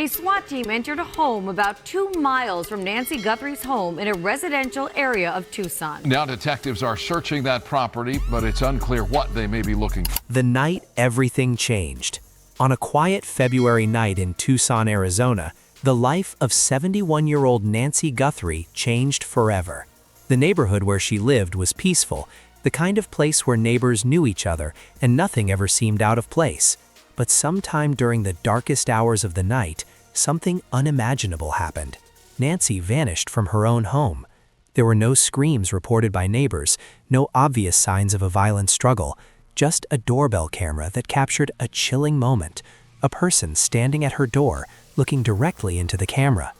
A SWAT team entered a home about 2 miles from Nancy Guthrie's home in a residential area of Tucson. Now detectives are searching that property, but it's unclear what they may be looking for. The night everything changed. On a quiet February night in Tucson, Arizona, the life of 71-year-old Nancy Guthrie changed forever. The neighborhood where she lived was peaceful, the kind of place where neighbors knew each other and nothing ever seemed out of place. But sometime during the darkest hours of the night, something unimaginable happened. Nancy vanished from her own home. There were no screams reported by neighbors, no obvious signs of a violent struggle, just a doorbell camera that captured a chilling moment, a person standing at her door, looking directly into the camera.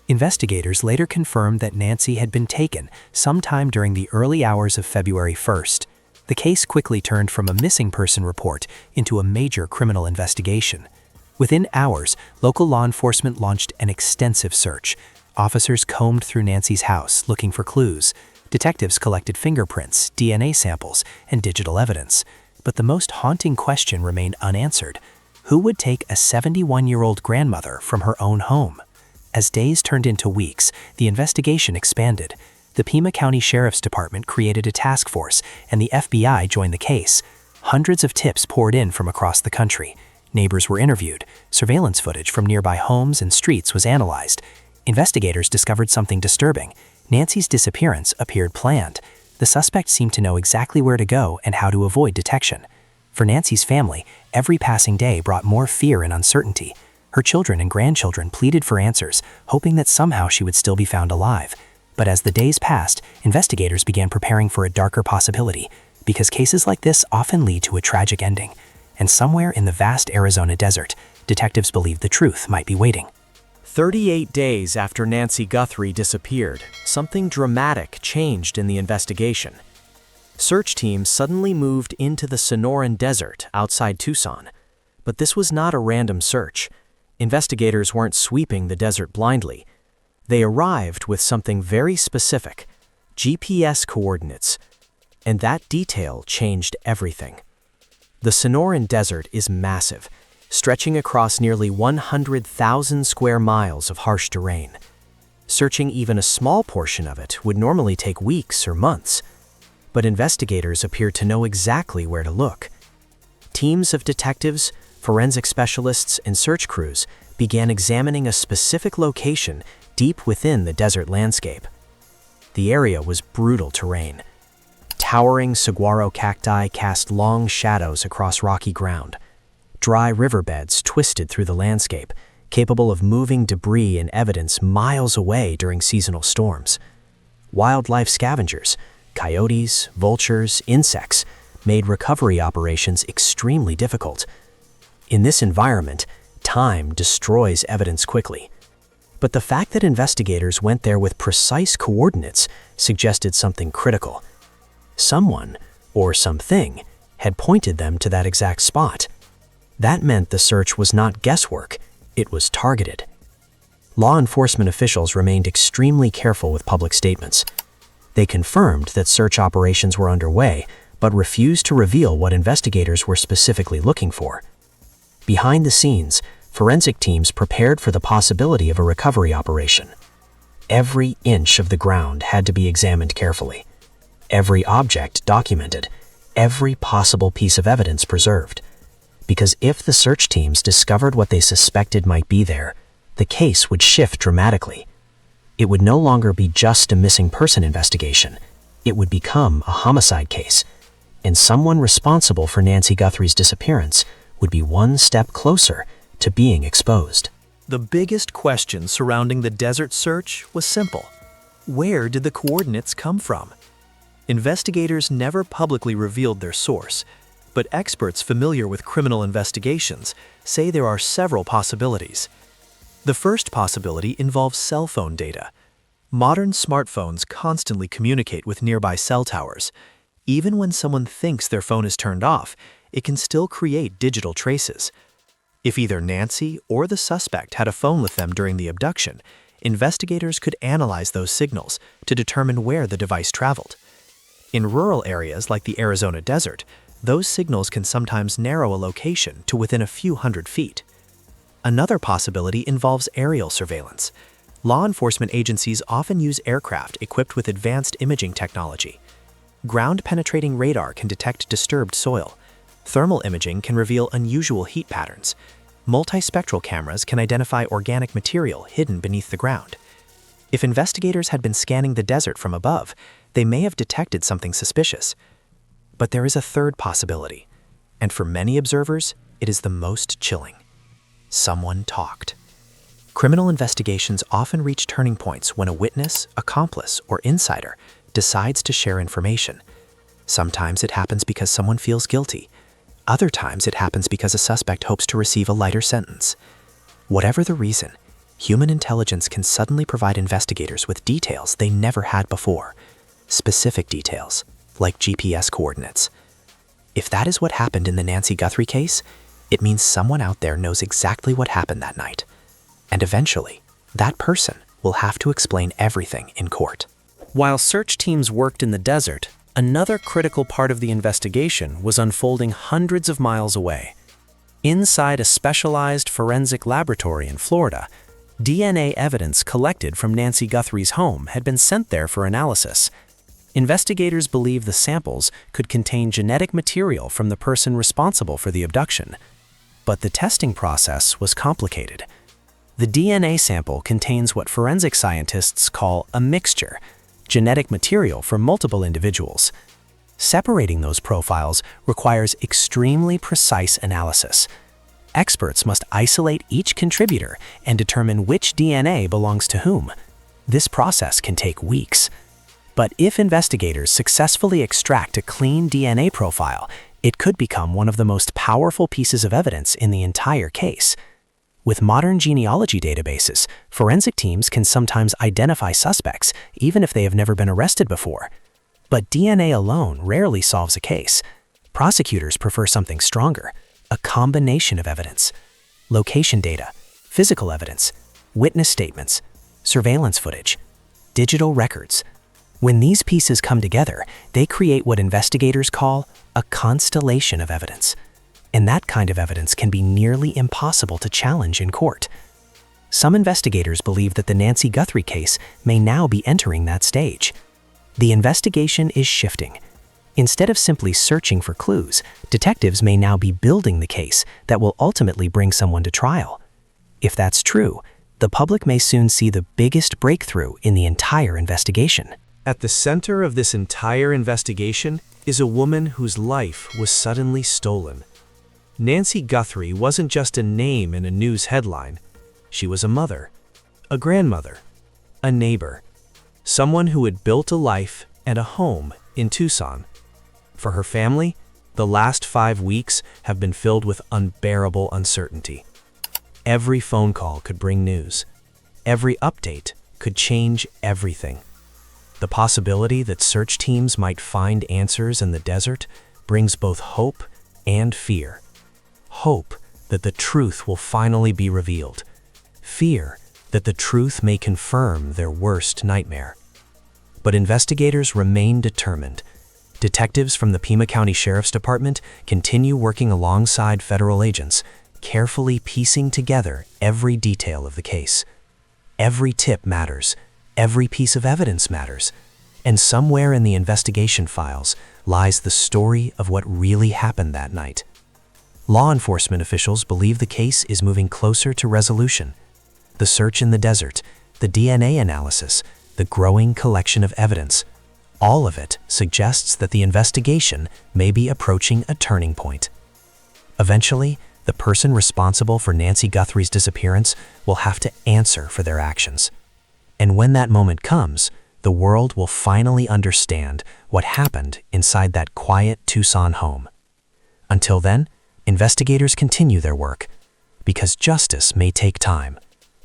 Investigators later confirmed that Nancy had been taken sometime during the early hours of February 1st. The case quickly turned from a missing person report into a major criminal investigation. Within hours, local law enforcement launched an extensive search. Officers combed through Nancy's house looking for clues. Detectives collected fingerprints, DNA samples, and digital evidence. But the most haunting question remained unanswered. Who would take a 71-year-old grandmother from her own home? As days turned into weeks, the investigation expanded. The Pima County Sheriff's Department created a task force, and the FBI joined the case. Hundreds of tips poured in from across the country. Neighbors were interviewed. Surveillance footage from nearby homes and streets was analyzed. Investigators discovered something disturbing. Nancy's disappearance appeared planned. The suspect seemed to know exactly where to go and how to avoid detection. For Nancy's family, every passing day brought more fear and uncertainty. Her children and grandchildren pleaded for answers, hoping that somehow she would still be found alive. But as the days passed, investigators began preparing for a darker possibility, because cases like this often lead to a tragic ending. And somewhere in the vast Arizona desert, detectives believed the truth might be waiting. 38 days after Nancy Guthrie disappeared, something dramatic changed in the investigation. Search teams suddenly moved into the Sonoran Desert outside Tucson. But this was not a random search. Investigators weren't sweeping the desert blindly. They arrived with something very specific: GPS coordinates. And that detail changed everything. The Sonoran Desert is massive, stretching across nearly 100,000 square miles of harsh terrain. Searching even a small portion of it would normally take weeks or months. But investigators appeared to know exactly where to look. Teams of detectives, forensic specialists, and search crews began examining a specific location deep within the desert landscape. The area was brutal terrain. Towering saguaro cacti cast long shadows across rocky ground. Dry riverbeds twisted through the landscape, capable of moving debris and evidence miles away during seasonal storms. Wildlife scavengers, coyotes, vultures, insects, made recovery operations extremely difficult. In this environment, time destroys evidence quickly. But the fact that investigators went there with precise coordinates suggested something critical. Someone, or something, had pointed them to that exact spot. That meant the search was not guesswork, it was targeted. Law enforcement officials remained extremely careful with public statements. They confirmed that search operations were underway, but refused to reveal what investigators were specifically looking for. Behind the scenes, forensic teams prepared for the possibility of a recovery operation. Every inch of the ground had to be examined carefully. Every object documented, every possible piece of evidence preserved. Because if the search teams discovered what they suspected might be there, the case would shift dramatically. It would no longer be just a missing person investigation. It would become a homicide case, and someone responsible for Nancy Guthrie's disappearance would be one step closer to being exposed. The biggest question surrounding the desert search was simple. Where did the coordinates come from? Investigators never publicly revealed their source, but experts familiar with criminal investigations say there are several possibilities. The first possibility involves cell phone data. Modern smartphones constantly communicate with nearby cell towers. Even when someone thinks their phone is turned off, it can still create digital traces. If either Nancy or the suspect had a phone with them during the abduction, investigators could analyze those signals to determine where the device traveled. In rural areas like the Arizona desert, those signals can sometimes narrow a location to within a few hundred feet. Another possibility involves aerial surveillance. Law enforcement agencies often use aircraft equipped with advanced imaging technology. Ground-penetrating radar can detect disturbed soil. Thermal imaging can reveal unusual heat patterns. Multispectral cameras can identify organic material hidden beneath the ground. If investigators had been scanning the desert from above, they may have detected something suspicious. But there is a third possibility, and for many observers, it is the most chilling. Someone talked. Criminal investigations often reach turning points when a witness, accomplice, or insider decides to share information. Sometimes it happens because someone feels guilty. Other times it happens because a suspect hopes to receive a lighter sentence. Whatever the reason, human intelligence can suddenly provide investigators with details they never had before. Specific details, like GPS coordinates. If that is what happened in the Nancy Guthrie case, it means someone out there knows exactly what happened that night. And eventually, that person will have to explain everything in court. While search teams worked in the desert, another critical part of the investigation was unfolding hundreds of miles away. Inside a specialized forensic laboratory in Florida, DNA evidence collected from Nancy Guthrie's home had been sent there for analysis. Investigators believe the samples could contain genetic material from the person responsible for the abduction. But the testing process was complicated. The DNA sample contains what forensic scientists call a mixture, genetic material from multiple individuals. Separating those profiles requires extremely precise analysis. Experts must isolate each contributor and determine which DNA belongs to whom. This process can take weeks. But if investigators successfully extract a clean DNA profile, it could become one of the most powerful pieces of evidence in the entire case. With modern genealogy databases, forensic teams can sometimes identify suspects even if they have never been arrested before. But DNA alone rarely solves a case. Prosecutors prefer something stronger, a combination of evidence. Location data, physical evidence, witness statements, surveillance footage, digital records. When these pieces come together, they create what investigators call a constellation of evidence. And that kind of evidence can be nearly impossible to challenge in court. Some investigators believe that the Nancy Guthrie case may now be entering that stage. The investigation is shifting. Instead of simply searching for clues, detectives may now be building the case that will ultimately bring someone to trial. If that's true, the public may soon see the biggest breakthrough in the entire investigation. At the center of this entire investigation is a woman whose life was suddenly stolen. Nancy Guthrie wasn't just a name in a news headline. She was a mother, a grandmother, a neighbor, someone who had built a life and a home in Tucson. For her family, the last 5 weeks have been filled with unbearable uncertainty. Every phone call could bring news. Every update could change everything. The possibility that search teams might find answers in the desert brings both hope and fear. Hope that the truth will finally be revealed. Fear that the truth may confirm their worst nightmare. But investigators remain determined. Detectives from the Pima County Sheriff's Department continue working alongside federal agents, carefully piecing together every detail of the case. Every tip matters. Every piece of evidence matters. And somewhere in the investigation files lies the story of what really happened that night. Law enforcement officials believe the case is moving closer to resolution. The search in the desert, the DNA analysis, the growing collection of evidence, all of it suggests that the investigation may be approaching a turning point. Eventually, the person responsible for Nancy Guthrie's disappearance will have to answer for their actions. And when that moment comes, the world will finally understand what happened inside that quiet Tucson home. Until then, investigators continue their work, because justice may take time,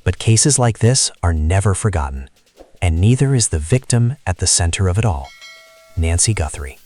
but cases like this are never forgotten, and neither is the victim at the center of it all, Nancy Guthrie.